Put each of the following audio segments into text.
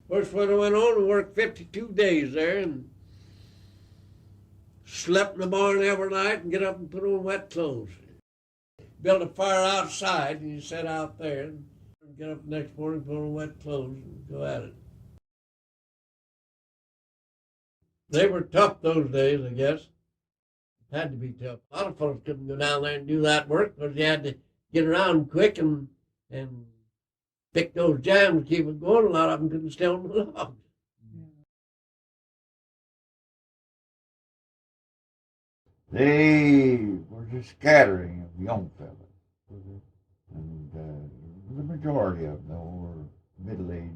First when I went on, we worked 52 days there and slept in the barn every night and get up and put on wet clothes. Built a fire outside and you sit out there and get up the next morning, put on wet clothes and go at it. They were tough those days, I guess. Had to be tough. A lot of folks couldn't go down there and do that work because you had to get around quick and pick those jams, keep it going. A lot of them couldn't stay on the log. They were just scattering of young fellows. And the majority of them were middle-aged,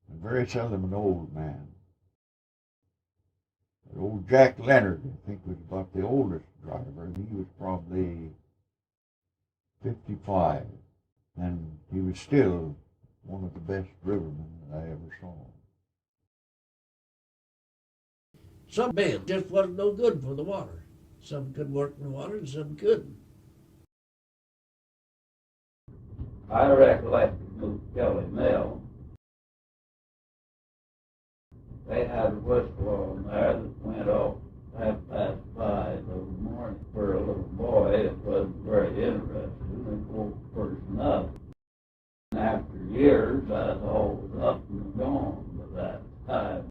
and very seldom an old man. Old Jack Leonard, I think, was about the oldest driver. He was probably 55, and he was still one of the best rivermen that I ever saw. Some men just wasn't no good for the water. Some could work in the water and some couldn't. I recollect Moose Kelly Mill. They had a whistle on there that went off 5:30 in the morning. For a little boy, it wasn't very interesting. It woke a person up. And after years, I was always up and gone by that time.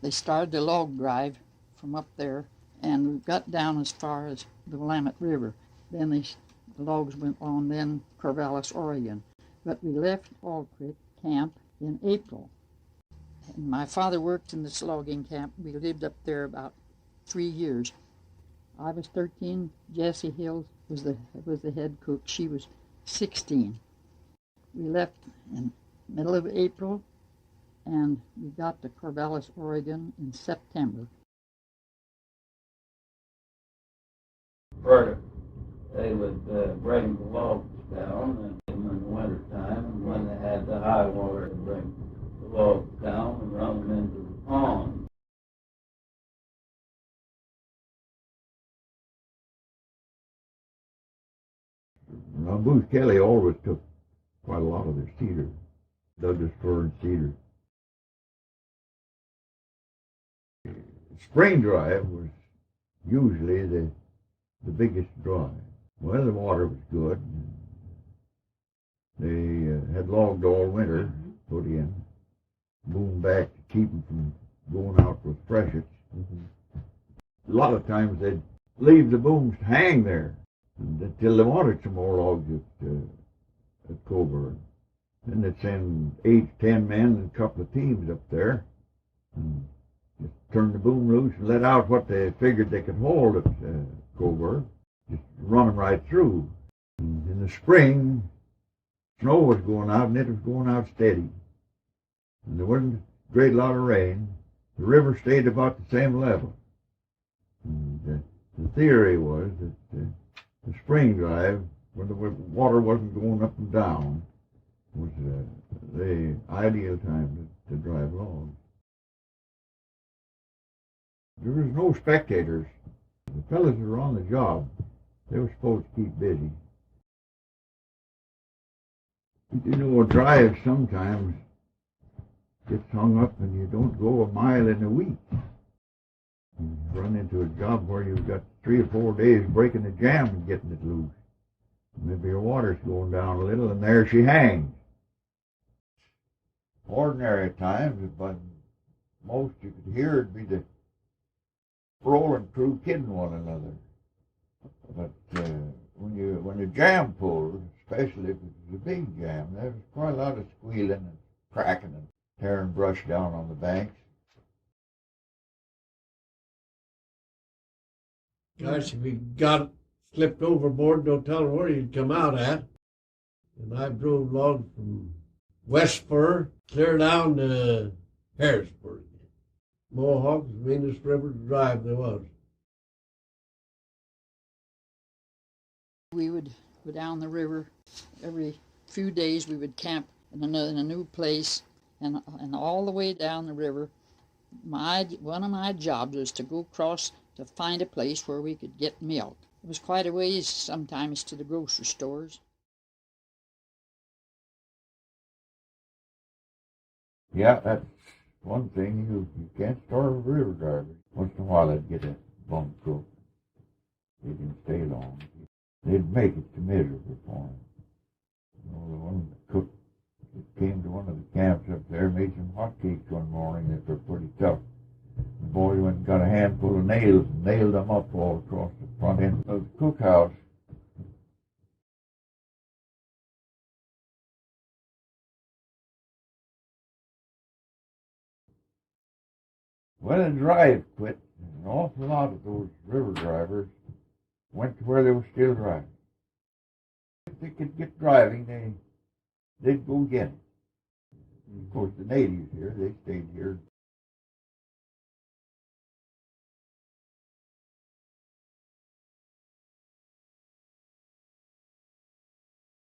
They started the log drive from up there, and we got down as far as the Willamette River. Then the logs went on, then Corvallis, Oregon. But we left Fall Creek Camp in April. And my father worked in this logging camp. We lived up there about 3 years. I was 13. Jessie Hill was the head cook. She was 16. We left in middle of April, and we got to Corvallis, Oregon in September. Further, they would bring the logs down in the wintertime, and when they had the high water, to bring the logs down and run them into the pond. Now, Moose Kelly always took quite a lot of their cedar, Douglas fir and cedar. Spring drive was usually the biggest drive. Well, the water was good. They had logged all winter, put in, boom back to keep them from going out with freshets. A lot of times they'd leave the booms to hang there until they wanted some more logs at Coburg. Then they'd send 8, 10 men and a couple of teams up there and just turn the boom loose and let out what they figured they could hold at Coburg. Just run them right through. And in the spring, snow was going out, and it was going out steady. And there wasn't a great lot of rain. The river stayed about the same level. And the theory was that the spring drive, when the water wasn't going up and down, was the ideal time to drive logs. There was no spectators. The fellows that were on the job, they were supposed to keep busy. You know, a drive sometimes gets hung up and you don't go a mile in a week. You run into a job where you've got 3 or 4 days breaking the jam and getting it loose. Maybe your water's going down a little and there she hangs. Ordinary times, but most you could hear it'd be the rolling crew kidding one another. But when the jam pulled, especially if it was a big jam, there was quite a lot of squealing and cracking and tearing brush down on the banks. Gosh, if he got slipped overboard, don't tell him where he'd come out at. And I drove logs from West Fur clear down to Harrisburg. Mohawk was the meanest river to drive there was. We would go down the river every few days. We would camp in a new place, and all the way down the river. One of my jobs was to go across to find a place where we could get milk. It was quite a ways sometimes to the grocery stores. Yeah, that's one thing. You can't starve river drivers. Once in a while I'd get a bum cook. They didn't stay long. They'd make it too miserable for them. You know, the one cook that came to one of the camps up there made some hot cakes one morning that were pretty tough. The boy went and got a handful of nails and nailed them up all across the front end of the cookhouse. When the drive quit, an awful lot of those river drivers went to where they were still driving. If they could get driving, they'd go get it. Of course, the natives here, they stayed here.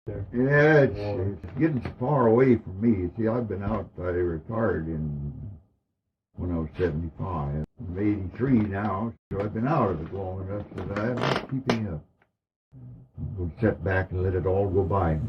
Yeah, it's getting far away from me. See, I've been out, I retired when I was 75. I'm 83 now, so I've been out of it long enough that I'm not keeping up. I'm going to sit back and let it all go by.